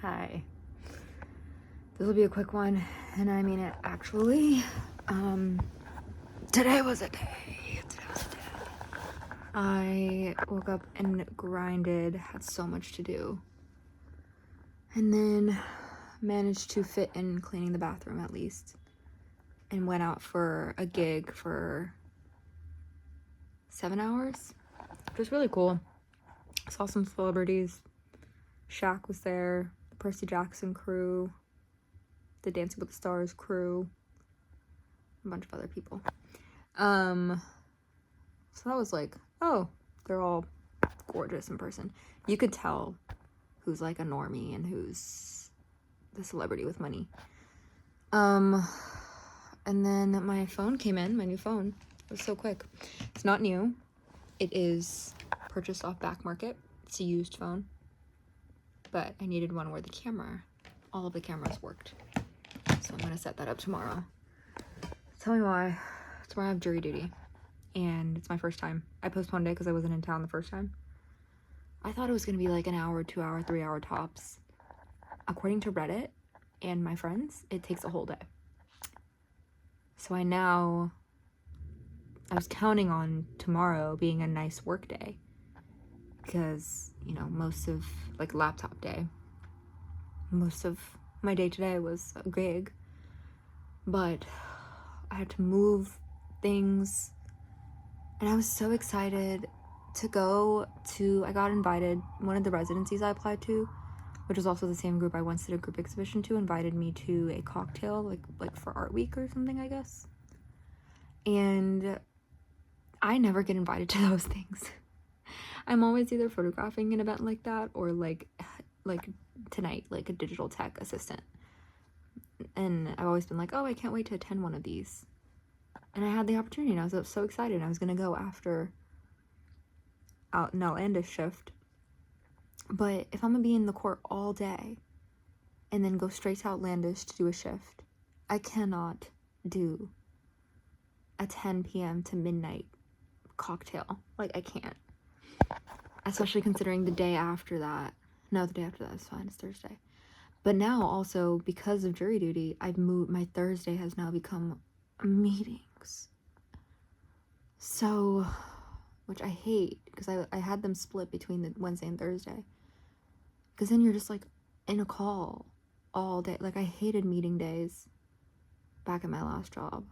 Hi. This will be a quick one, and I mean it actually. Today was a day. I woke up and grinded, had so much to do, and then managed to fit in cleaning the bathroom at least, and went out for a gig for 7 hours, which was really cool. Saw some celebrities. Shaq was there, the Percy Jackson crew, the Dancing with the Stars crew, a bunch of other people. So that was like, oh, they're all gorgeous in person. You could tell who's like a normie and who's the celebrity with money. And then my phone came in, my new phone. It was so quick. It's not new. It is purchased off Back Market. It's a used phone. But I needed one where all of the cameras worked. So I'm gonna set that up tomorrow. Tell me why. Tomorrow I have jury duty. And it's my first time. I postponed it because I wasn't in town the first time. I thought it was gonna be like an hour, 2 hour, 3 hour tops. According to Reddit and my friends, it takes a whole day. So I was counting on tomorrow being a nice work day. Because, most of, like, laptop day. Most of my day today was a gig. But I had to move things. And I was so excited to go to, I got invited, one of the residencies I applied to, which was also the same group I once did a group exhibition to, invited me to a cocktail, like for Art Week or something, I guess. And I never get invited to those things. I'm always either photographing an event like that or like tonight, like a digital tech assistant. And I've always been like, oh, I can't wait to attend one of these. And I had the opportunity, and I was so excited. I was going to go after an outlandish shift. But if I'm going to be in the court all day and then go straight to outlandish to do a shift, I cannot do a 10 p.m. to midnight cocktail. Like, I can't. Especially considering the day after that. No, the day after that is fine. It's Thursday. But now also, because of jury duty, I've moved. My Thursday has now become meetings. So, which I hate, because I had them split between the Wednesday and Thursday. Because then you're just like in a call all day. Like, I hated meeting days back at my last job.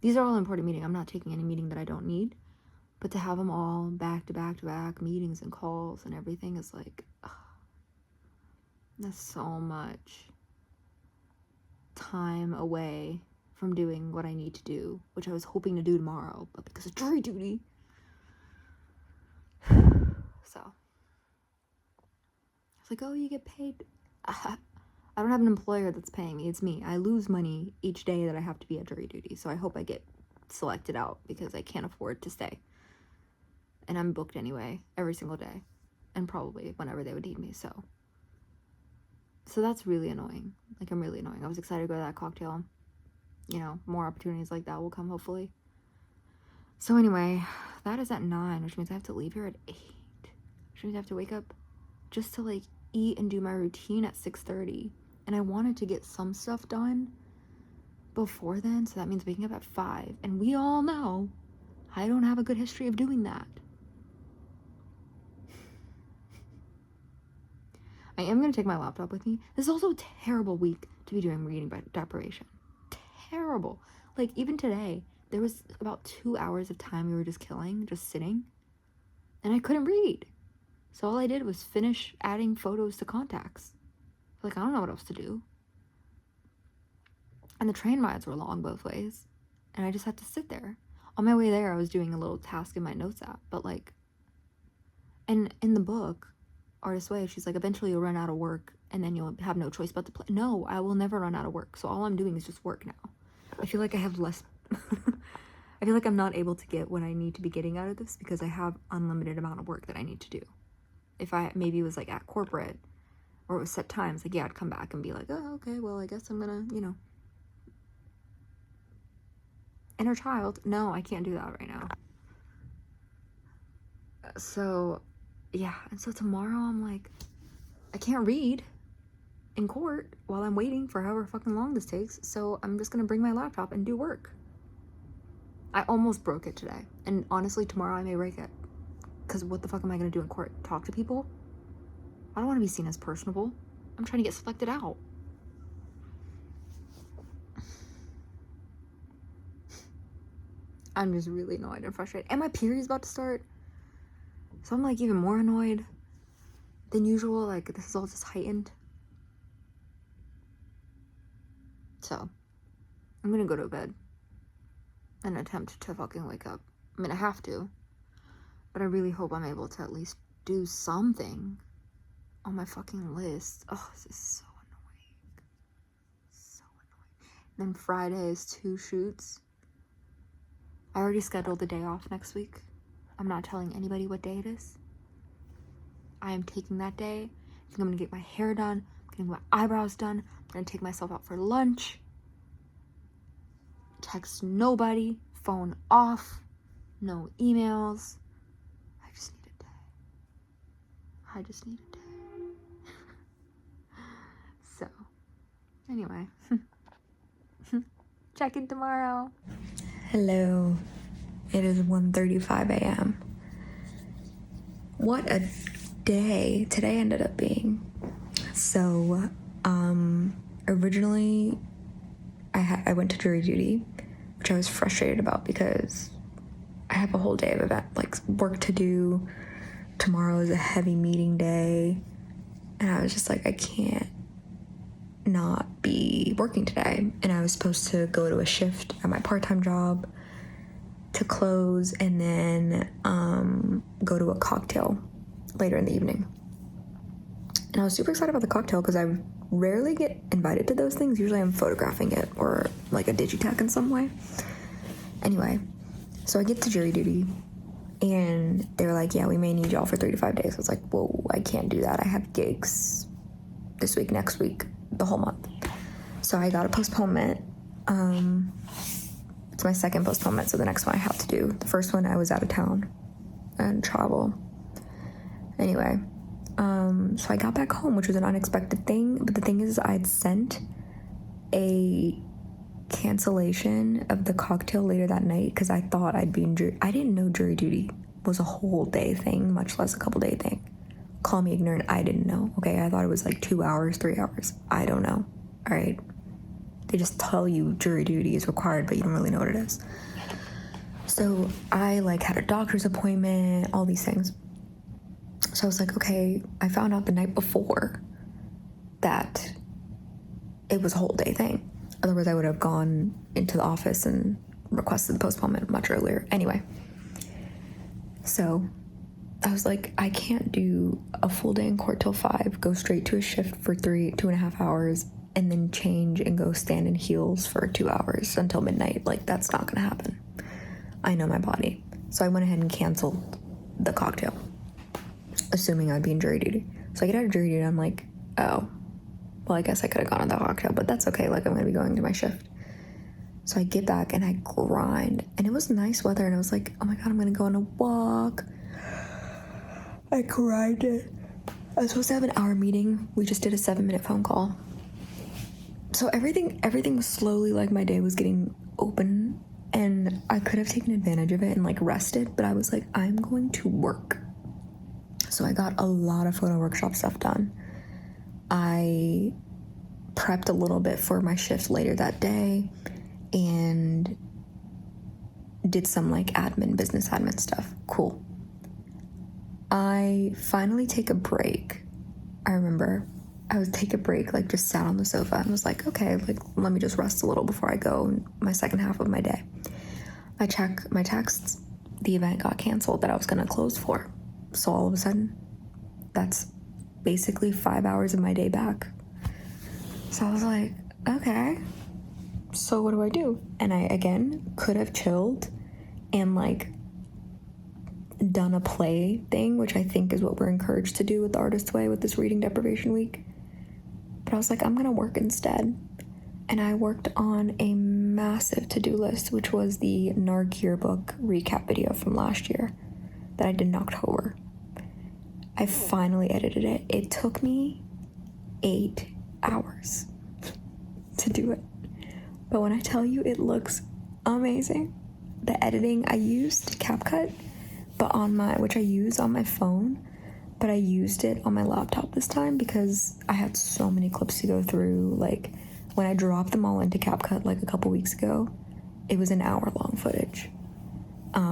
These are all important meetings. I'm not taking any meeting that I don't need. But to have them all back to back to back, meetings and calls and everything is like, ugh, that's so much time away from doing what I need to do, which I was hoping to do tomorrow, but because of jury duty. So, it's like, oh, you get paid. I don't have an employer that's paying me. It's me. I lose money each day that I have to be at jury duty. So I hope I get selected out because I can't afford to stay. And I'm booked anyway, every single day. And probably whenever they would need me, so that's really annoying. Like, I'm really annoying. I was excited to go to that cocktail. More opportunities like that will come, hopefully. So anyway, that is at 9, which means I have to leave here at 8. Which means I have to wake up just to, like, eat and do my routine at 6:30. And I wanted to get some stuff done before then, so that means waking up at 5. And we all know I don't have a good history of doing that. I am going to take my laptop with me. This is also a terrible week to be doing reading by deprivation. Terrible. Like, even today, there was about 2 hours of time we were just killing, just sitting. And I couldn't read. So all I did was finish adding photos to contacts. Like, I don't know what else to do. And the train rides were long both ways. And I just had to sit there. On my way there, I was doing a little task in my notes app. But, like, and in the book, Artist's Way, she's like, eventually you'll run out of work and then you'll have no choice but to play. No, I will never run out of work. So all I'm doing is just work now. I feel like I have less I feel like I'm not able to get what I need to be getting out of this because I have unlimited amount of work that I need to do. If I maybe was like at corporate or it was set times, like, yeah, I'd come back and be like, oh, okay, well, I guess I'm gonna, inner child. No, I can't do that right now. So yeah, and so tomorrow I'm like, I can't read. in court while I'm waiting for however fucking long this takes, so I'm just gonna bring my laptop and do work. I almost broke it today, and honestly, tomorrow I may break it. Because what the fuck am I gonna do in court? Talk to people? I don't want to be seen as personable. I'm trying to get selected out. I'm just really annoyed and frustrated. And my period's about to start. So I'm like even more annoyed than usual. Like this is all just heightened. So I'm gonna go to bed and attempt to fucking wake up. I mean, I have to. But I really hope I'm able to at least do something on my fucking list. Oh, this is so annoying. So annoying. And then Friday is 2 shoots. I already scheduled the day off next week. I'm not telling anybody what day it is. I am taking that day. I think I'm gonna get my hair done. I'm getting my eyebrows done. I'm gonna take myself out for lunch. Text nobody. Phone off. No emails. I just need a day. So, anyway. Check in tomorrow. Hello. It is 1:35 a.m. What a day today ended up being. So, originally I went to jury duty, which I was frustrated about because I have a whole day of work to do. Tomorrow is a heavy meeting day, and I was just like, I can't not be working today. And I was supposed to go to a shift at my part-time job to close and then go to a cocktail later in the evening. And I was super excited about the cocktail because I rarely get invited to those things. Usually I'm photographing it or like a digitech in some way. Anyway, so I get to jury duty. And they were like, yeah, we may need y'all for 3 to 5 days. I was like, whoa, I can't do that. I have gigs this week, next week, the whole month. So I got a postponement. It's my second postponement, so the next one I have to do. The first one I was out of town and travel. Anyway, so I got back home, which was an unexpected thing. But the thing is, I'd sent a cancellation of the cocktail later that night because I thought I'd be in jury. I didn't know jury duty was a whole day thing, much less a couple day thing. Call me ignorant, I didn't know. Okay, I thought it was like 2 hours, 3 hours. I don't know. All right, they just tell you jury duty is required, but you don't really know what it is. So I had a doctor's appointment, all these things. So I was like, okay, I found out the night before that it was a whole day thing. Otherwise, I would have gone into the office and requested the postponement much earlier. Anyway, so I was like, I can't do a full day in court till 5, go straight to a shift for 2.5 hours, and then change and go stand in heels for 2 hours until midnight. That's not gonna happen. I know my body. So I went ahead and canceled the cocktail, assuming I'd be in jury duty. So I get out of jury duty and I'm like, oh, well, I guess I could have gone on the cocktail, but that's okay. I'm going to be going to my shift. So I get back and I grind. And it was nice weather. And I was like, oh my God, I'm going to go on a walk. I grinded. I was supposed to have an hour meeting. We just did a 7-minute phone call. So everything was slowly my day was getting open. And I could have taken advantage of it and rested. But I was like, I'm going to work. So I got a lot of photo workshop stuff done. I prepped a little bit for my shift later that day and did some business admin stuff. Cool. I finally take a break. I remember I would take a break, just sat on the sofa and was like, okay, let me just rest a little before I go my second half of my day. I check my texts. The event got canceled that I was going to close for. So all of a sudden, that's basically 5 hours of my day back. So I was like, okay, so what do I do? And I, again, could have chilled and done a play thing, which I think is what we're encouraged to do with the Artist's Way with this reading deprivation week. But I was like, I'm gonna work instead. And I worked on a massive to-do list, which was the NARC yearbook recap video from last year that I did in October. I finally edited it. It took me 8 hours to do it. But when I tell you it looks amazing, the editing, I used CapCut, but which I use on my phone, but I used it on my laptop this time because I had so many clips to go through. Like, when I dropped them all into CapCut like a couple weeks ago, it was an hour-long footage. I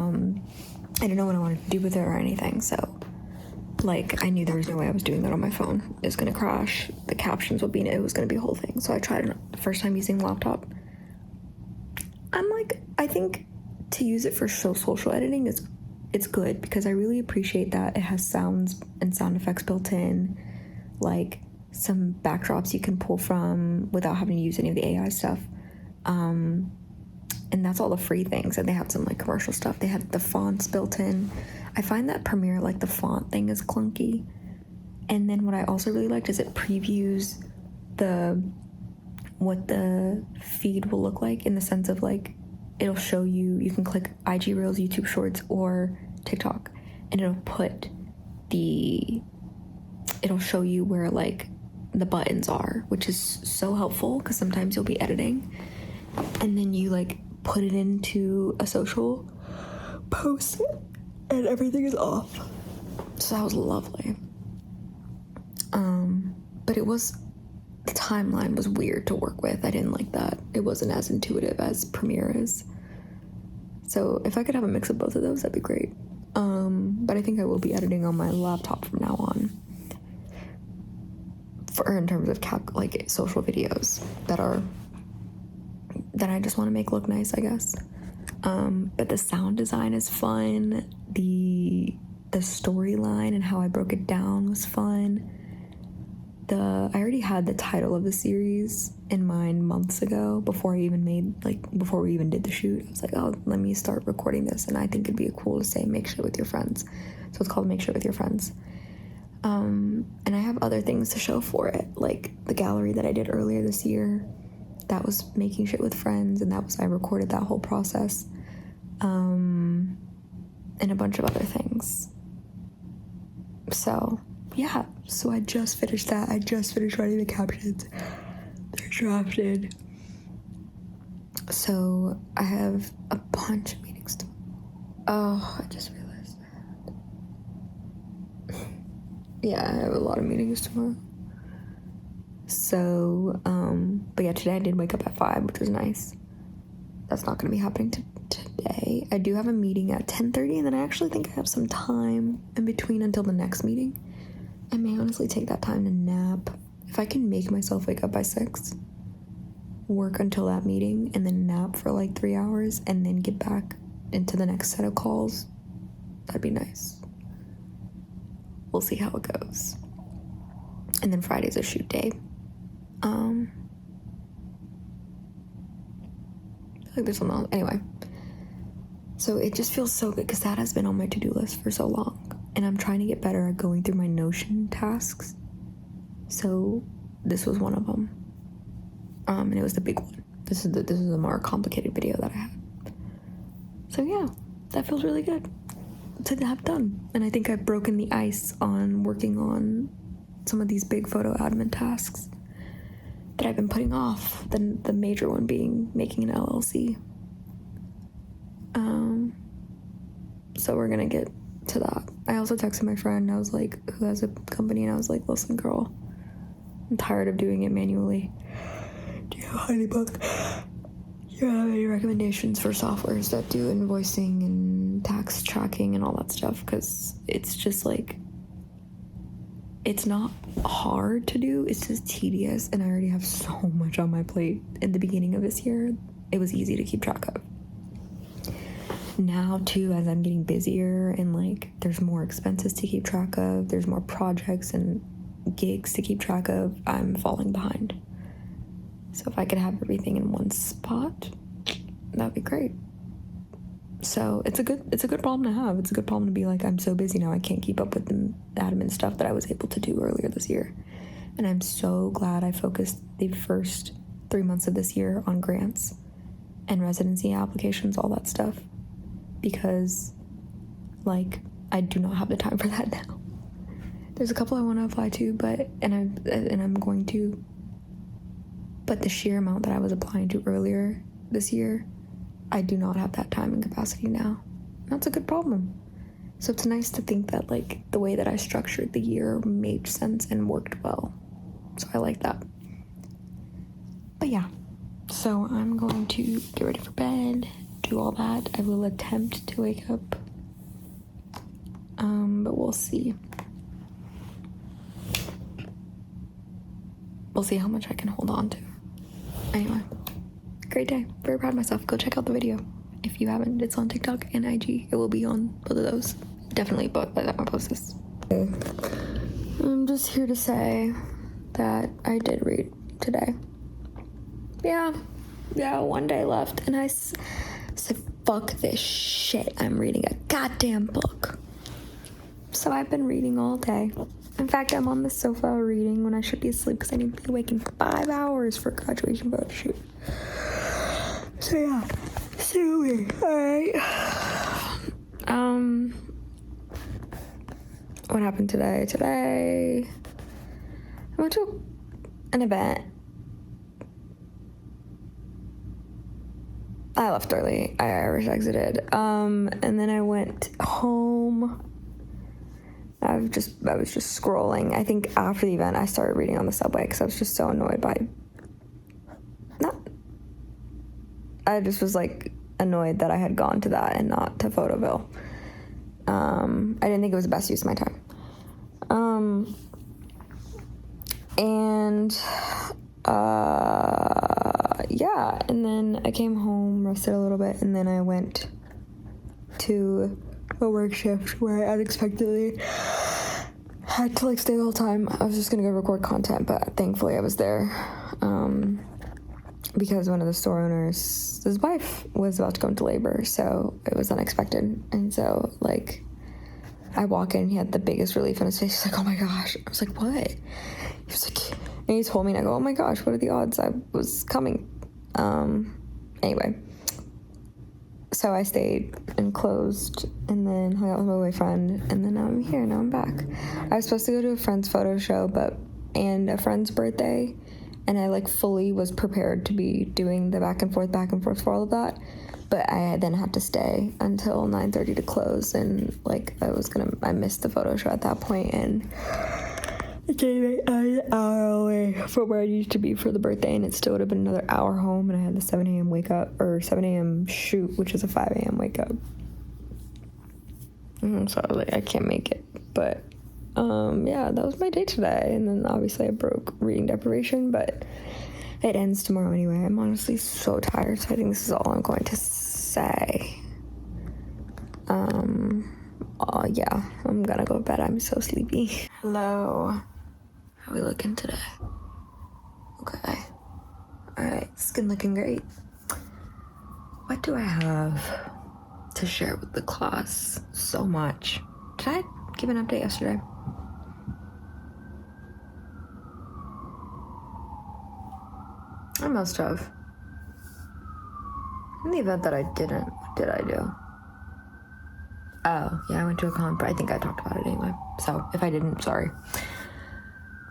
didn't know what I wanted to do with it or anything, so, like, I knew there was no way I was doing that on my phone. It was gonna crash, the captions would be in it, was gonna be a whole thing. So I tried it the first time using the laptop. I think to use it for social editing it's good because I really appreciate that it has sounds and sound effects built in, like some backdrops you can pull from without having to use any of the AI stuff. And that's all the free things, and they have some like commercial stuff. They have the fonts built in. I find that Premiere, like the font thing is clunky. And then what I also really liked is it previews what the feed will look like, in the sense of like it'll show you can click IG Reels, YouTube Shorts, or TikTok, and it'll show you where like the buttons are, which is so helpful because sometimes you'll be editing and then you like put it into a social post and everything is off. So that was lovely. But the timeline was weird to work with. I didn't like that. It wasn't as intuitive as Premiere is. So if I could have a mix of both of those, that'd be great. But I think I will be editing on my laptop from now on, in terms of like social videos that I just want to make look nice, I guess. But the sound design is fun. The storyline and how I broke it down was fun. I already had the title of the series in mind months ago before we even did the shoot. I was like, oh, let me start recording this, and I think it'd be cool to say Make Shit With Your Friends. So it's called Make Shit With Your Friends. And I have other things to show for it, like the gallery that I did earlier this year. That was Making Shit With Friends, and I recorded that whole process. And a bunch of other things. So yeah, so I just finished that. I just finished writing the captions. They're drafted. So I have a bunch of meetings tomorrow. Oh, I just realized that. Yeah, I have a lot of meetings tomorrow. So, but yeah, today I did wake up at 5, which was nice. That's not going to be happening today. I do have a meeting at 10:30, and then I actually think I have some time in between until the next meeting. I may honestly take that time to nap. If I can make myself wake up by 6, work until that meeting, and then nap for like 3 hours, and then get back into the next set of calls, that'd be nice. We'll see how it goes. And then Friday's a shoot day. I feel like there's something else. Anyway. So it just feels so good because that has been on my to-do list for so long. And I'm trying to get better at going through my Notion tasks. So this was one of them. And it was the big one. This is a more complicated video that I had. So yeah, that feels really good to have done. And I think I've broken the ice on working on some of these big photo admin tasks that I've been putting off. The major one being making an LLC. So we're gonna get to that. I also texted my friend, I was like, who has a company, and I was like, listen girl, I'm tired of doing it manually. Do you have any recommendations for softwares that do invoicing and tax tracking and all that stuff? Because it's just like, it's not hard to do, it's just tedious, and I already have so much on my plate. In the beginning of this year, it was easy to keep track of. Now too, as I'm getting busier and like there's more expenses to keep track of, there's more projects and gigs to keep track of, I'm falling behind. So if I could have everything in one spot, that'd be great. So it's a good problem to have. It's a good problem to be like, I'm so busy now, I can't keep up with the admin stuff that I was able to do earlier this year. And I'm so glad I focused the first 3 months of this year on grants and residency applications, all that stuff. Because, like, I do not have the time for that now. There's a couple I want to apply to, and I'm going to, But the sheer amount that I was applying to earlier this year, I do not have that time and capacity now. That's a good problem. So it's nice to think that, like, the way that I structured the year made sense and worked well. So I like that. But yeah, so I'm going to get ready for bed, do all that. I will attempt to wake up, but we'll see. We'll see how much I can hold on to. Anyway, great day. Very proud of myself. Go check out the video. If you haven't, it's on TikTok and IG. It will be on both of those. Definitely, but by the time I post this. I'm just here to say that I did read today. Yeah, one day left. And I said, fuck this shit. I'm reading a goddamn book. So I've been reading all day. In fact, I'm on the sofa reading when I should be asleep because I need to be awake in 5 hours for a graduation photo shoot. So yeah, silly. Alright. What happened today? Today, I went to an event. I left early. I Irish exited. And then I went home. I was just scrolling. I think after the event, I started reading on the subway because I was just so annoyed by. I just was like annoyed that I had gone to that and not to Photoville. I didn't think it was the best use of my time. Yeah, and then I came home, rested a little bit, and then I went to a work shift where I unexpectedly had to like stay the whole time. I was just gonna go record content, but thankfully I was there because one of the store owners, his wife was about to go into labor, so it was unexpected. And so like I walk in, he had the biggest relief on his face. He's like, oh my gosh. I was like, what? He was like, and he told me, and I go, oh my gosh, what are the odds I was coming? Anyway, so I stayed and closed and then hung out with my boyfriend, and then now I'm here, now I'm back. I was supposed to go to a friend's photo show, and a friend's birthday, and I like fully was prepared to be doing the back and forth for all of that, but I then had to stay until 9:30 to close, and like I missed the photo show at that point, and it gave me an hour away from where I needed to be for the birthday, and it still would have been another hour home, and I had the 7 a.m. wake up, or 7 a.m. shoot, which is a 5 a.m. wake up. So I was like, I can't make it, but yeah, that was my day today, and then obviously I broke reading deprivation, but it ends tomorrow anyway. I'm honestly so tired, so I think this is all I'm going to say. Yeah, I'm gonna go to bed. I'm so sleepy. Hello. How are we looking today? Okay. Alright, skin looking great. What do I have to share with the class? So much. Did I give an update yesterday? I must have. In the event that I didn't, what did I do? Oh, yeah, I went to a con, but I think I talked about it anyway. So if I didn't, sorry.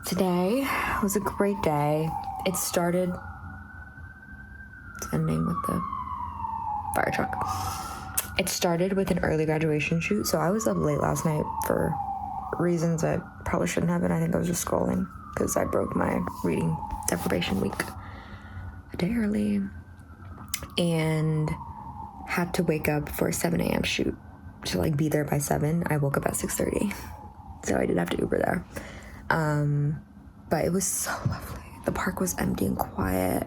Today was a great day. It started... It's ending with the fire truck. It started with an early graduation shoot, so I was up late last night for reasons I probably shouldn't have been. I think I was just scrolling because I broke my reading deprivation week a day early and had to wake up for a 7 a.m. shoot to like be there by 7. I woke up at 6:30, so I did have to Uber there. But it was so lovely. The park was empty and quiet.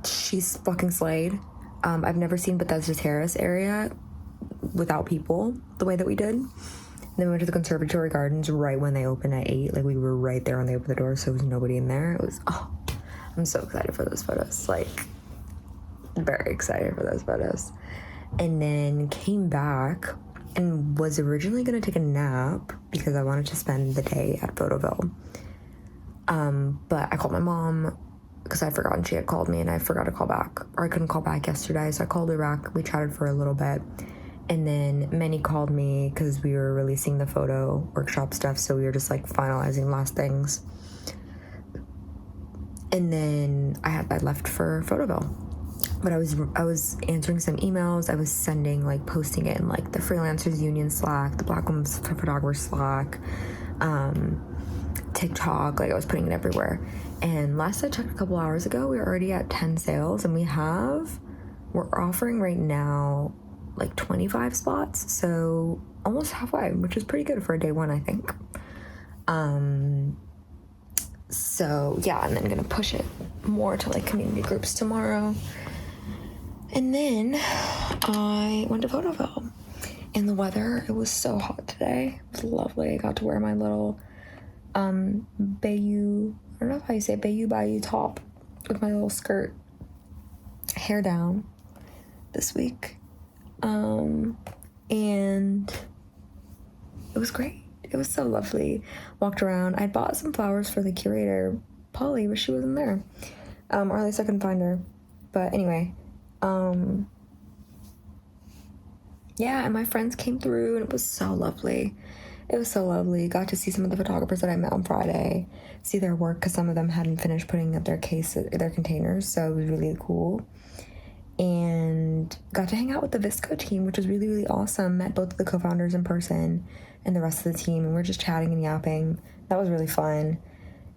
She's fucking slayed. I've never seen Bethesda Terrace area without people the way that we did. And then we went to the Conservatory Gardens right when they opened at 8. Like, we were right there when they opened the doors, so there was nobody in there. It was, I'm so excited for those photos. Like, very excited for those photos. And then came back and was originally going to take a nap because I wanted to spend the day at Photoville. But I called my mom because I'd forgotten she had called me, and I forgot to call back, or I couldn't call back yesterday, so I called her back. We chatted for a little bit, and then Manny called me because we were releasing the photo workshop stuff, so we were just like finalizing last things. And then I left for Photoville. But I was answering some emails. I was sending, like, posting it in, like, the Freelancers Union Slack, the Black Women Photographers Slack, TikTok. Like, I was putting it everywhere. And last I checked a couple hours ago, we were already at 10 sales, and we're offering right now like 25 spots, so almost halfway, which is pretty good for a day one, I think. So yeah, and then gonna push it more to like community groups tomorrow. And then I went to Photoville, and the weather, it was so hot today. It was lovely. I got to wear my little Bayou, I don't know how you say Bayou top with my little skirt, hair down this week. And it was great. It was so lovely. Walked around. I bought some flowers for the curator, Polly, but she wasn't there. Or at least I couldn't find her. But anyway, yeah, and my friends came through, and it was so lovely. It was so lovely. Got to see some of the photographers that I met on Friday, see their work, because some of them hadn't finished putting up their containers, so it was really cool. And got to hang out with the Visco team, which was really, really awesome. Met both of the co-founders in person and the rest of the team, and we're just chatting and yapping. That was really fun.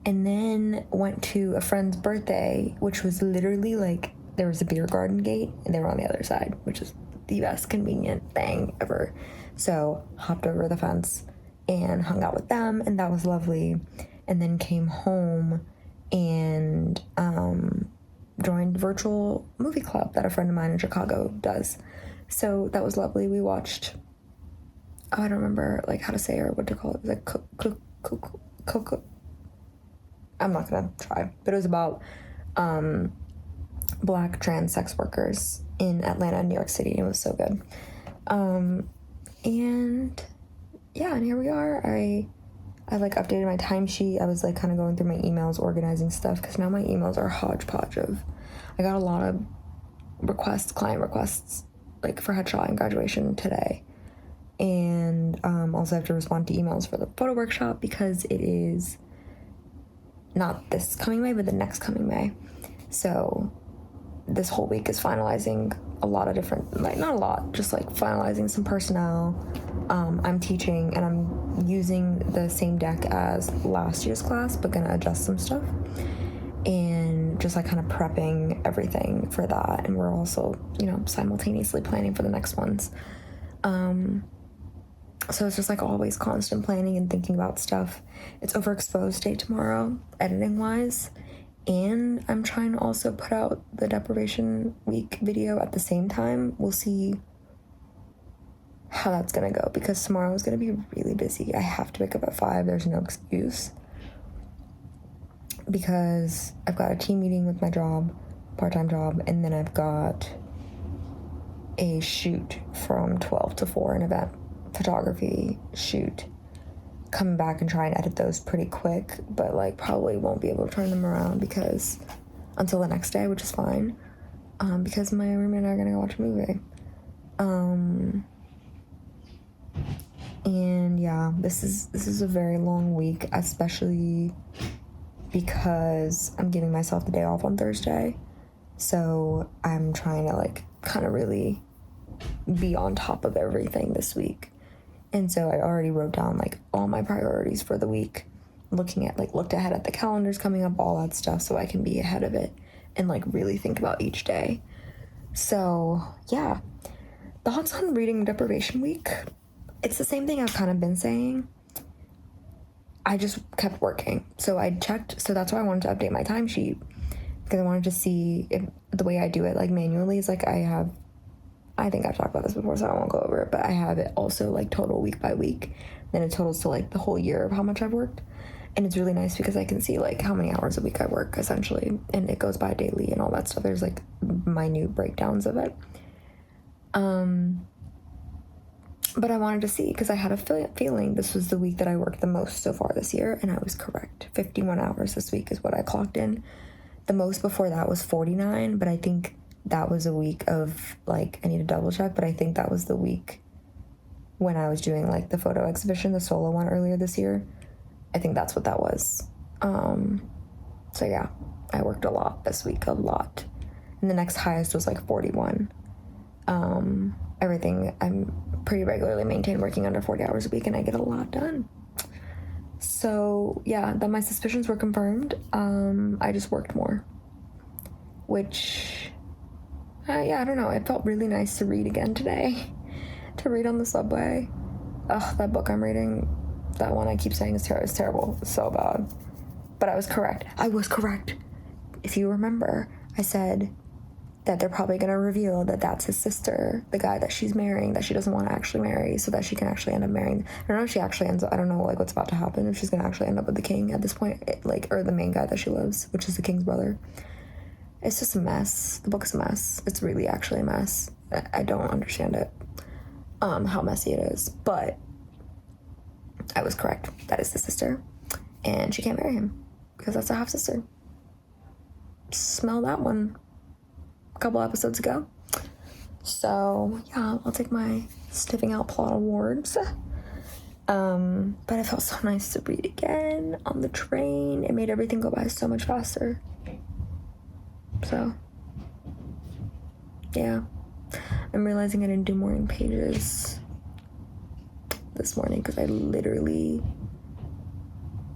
And then went to a friend's birthday, which was literally like, there was a beer garden gate, and they were on the other side, which is the best convenient thing ever. So hopped over the fence and hung out with them, and that was lovely. And then came home and joined virtual movie club that a friend of mine in Chicago does. So that was lovely. We watched, I don't remember like how to say or what to call it. It was like I'm not gonna try, but it was about Black trans sex workers in Atlanta and New York City. It was so good. And yeah, and here we are. I like updated my timesheet. I was like kind of going through my emails, organizing stuff, because now my emails are a hodgepodge of, I got a lot of client requests, like for headshot and graduation today. And also have to respond to emails for the photo workshop, because it is not this coming May, but the next coming May. So this whole week is finalizing a lot of different, like not a lot, just like finalizing some personnel. I'm teaching, and I'm using the same deck as last year's class, but gonna adjust some stuff, and just like kind of prepping everything for that. And we're also, simultaneously planning for the next ones. So it's just like always constant planning and thinking about stuff. It's OverExposed day tomorrow, editing wise. And I'm trying to also put out the deprivation week video at the same time. We'll see how that's gonna go, because tomorrow is gonna be really busy. I have to wake up at 5. There's no excuse, because I've got a team meeting with my job, part-time job, and then I've got a shoot from 12 to 4, an event photography shoot. Coming back and try and edit those pretty quick, but like probably won't be able to turn them around because until the next day, which is fine, because my roommate and I are gonna go watch a movie. And yeah, this is a very long week, especially because I'm giving myself the day off on Thursday. So I'm trying to like kind of really be on top of everything this week. And so I already wrote down like all my priorities for the week, looked ahead at the calendars coming up, all that stuff, so I can be ahead of it and like really think about each day. So yeah, thoughts on reading deprivation week. It's the same thing I've kind of been saying. I just kept working. So I checked, so that's why I wanted to update my timesheet, because I wanted to see if the way I do it like manually is like I think I've talked about this before, so I won't go over it, but I have it also like total week by week. Then it totals to like the whole year of how much I've worked. And it's really nice because I can see like how many hours a week I work essentially. And it goes by daily and all that stuff. There's like minute breakdowns of it. But I wanted to see, because I had a feeling this was the week that I worked the most so far this year. And I was correct. 51 hours this week is what I clocked in. The most before that was 49, but I think that was a week of like, I need to double check, but I think that was the week when I was doing like the photo exhibition, the solo one earlier this year. I think that's what that was. So yeah, I worked a lot this week, a lot. And the next highest was like 41. Everything, I'm pretty regularly maintain working under 40 hours a week, and I get a lot done. So yeah, that my suspicions were confirmed. I just worked more, which, yeah, I don't know. It felt really nice to read again today, to read on the subway. Ugh, that book I'm reading, that one I keep saying is terrible. It's so bad. But I was correct. If you remember, I said that they're probably going to reveal that that's his sister, the guy that she's marrying, that she doesn't want to actually marry, so that she can actually end up marrying. I don't know if she actually ends up, I don't know, like, what's about to happen, if she's going to actually end up with the king at this point, or the main guy that she loves, which is the king's brother. It's just a mess. The book is a mess. It's really actually a mess. I don't understand it, how messy it is, but I was correct. That is the sister, and she can't marry him, because that's a half-sister. Smell that one a couple episodes ago. So yeah, I'll take my sniffing out plot awards. But it felt so nice to read again on the train. It made everything go by so much faster. So yeah, I'm realizing I didn't do morning pages this morning because I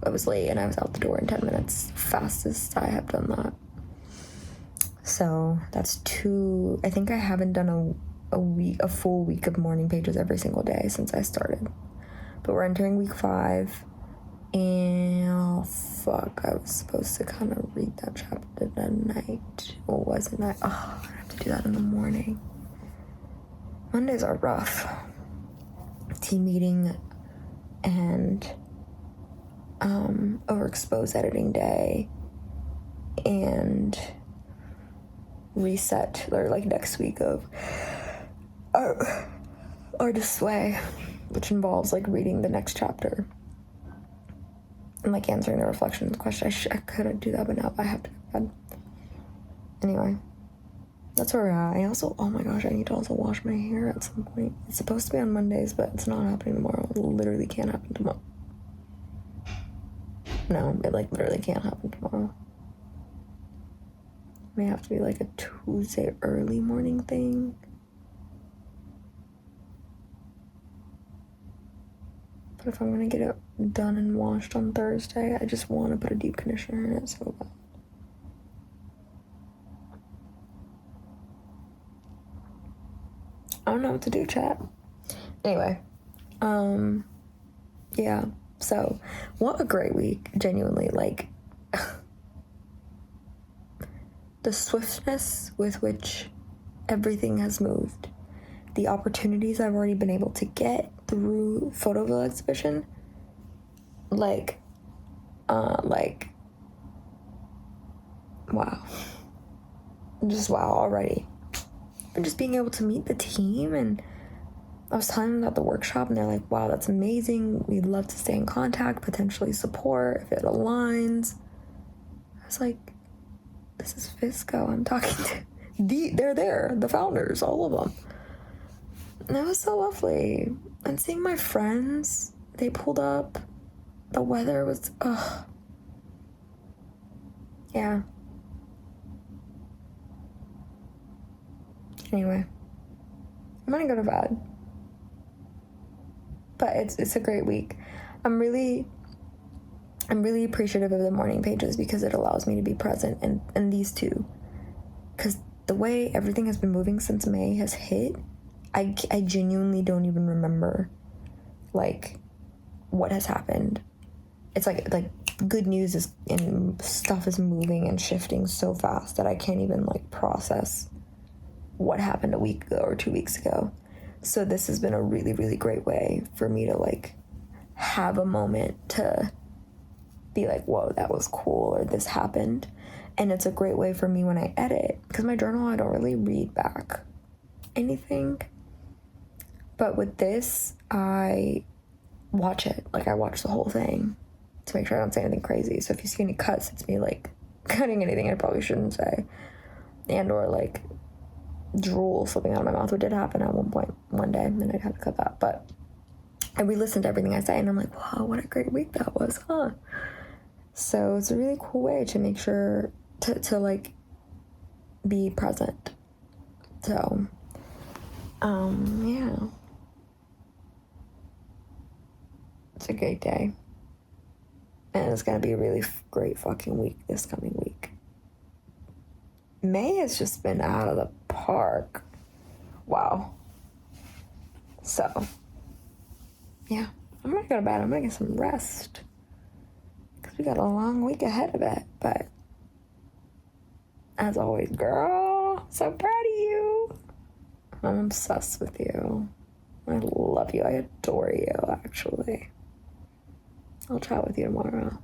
was late and I was out the door in 10 minutes. Fastest I have done that. So that's 2. I think I haven't done a full week of morning pages every single day since I started. But we're entering week 5, and I was supposed to kind of read that chapter tonight. Or wasn't I? Oh, I have to do that in the morning. Mondays are rough. Team meeting and OverExposed editing day and reset, or like next week of our display, which involves like reading the next chapter and like answering the reflections question. I could do that, but now I have to go to bed. Anyway, that's where we're at. I also, oh my gosh, I need to also wash my hair at some point. It's supposed to be on Mondays, but it's not happening tomorrow. It literally can't happen tomorrow. No, it like literally can't happen tomorrow. May have to be like a Tuesday early morning thing. But if I'm gonna get it done and washed on Thursday, I just want to put a deep conditioner in it so bad. I don't know what to do, chat. Anyway, yeah. So, what a great week, genuinely. Like, the swiftness with which everything has moved, the opportunities I've already been able to get through Photoville exhibition, like, wow. Just wow already. And just being able to meet the team, and I was telling them about the workshop, and they're like, wow, that's amazing. We'd love to stay in contact, potentially support if it aligns. I was like, this is Fisco I'm talking to. They're there, the founders, all of them. And it was so lovely. And seeing my friends, they pulled up. The weather was, yeah. Anyway, I'm gonna go to bed. But it's a great week. I'm really appreciative of the morning pages because it allows me to be present in these two. Because the way everything has been moving since May has hit, I genuinely don't even remember, like, what has happened. It's like good news is, and stuff is moving and shifting so fast that I can't even, like, process what happened a week ago or 2 weeks ago. So this has been a really, really great way for me to, like, have a moment to be like, whoa, that was cool, or this happened. And it's a great way for me when I edit, because my journal, I don't really read back anything. But with this, I watch it. Like, I watch the whole thing to make sure I don't say anything crazy. So if you see any cuts, it's me, like, cutting anything I probably shouldn't say. And or, like, drool slipping out of my mouth, which did happen at one point one day, and then I'd have to cut that. But I re-listened to everything I say, and I'm like, wow, what a great week that was, huh? So it's a really cool way to make sure to like be present. So, yeah. It's a great day. And it's gonna be a really great fucking week this coming week. May has just been out of the park. Wow. So, yeah. I'm gonna go to bed. I'm gonna get some rest. Because we got a long week ahead of it. But, as always, girl, so proud of you. I'm obsessed with you. I love you. I adore you, actually. I'll chat with you tomorrow.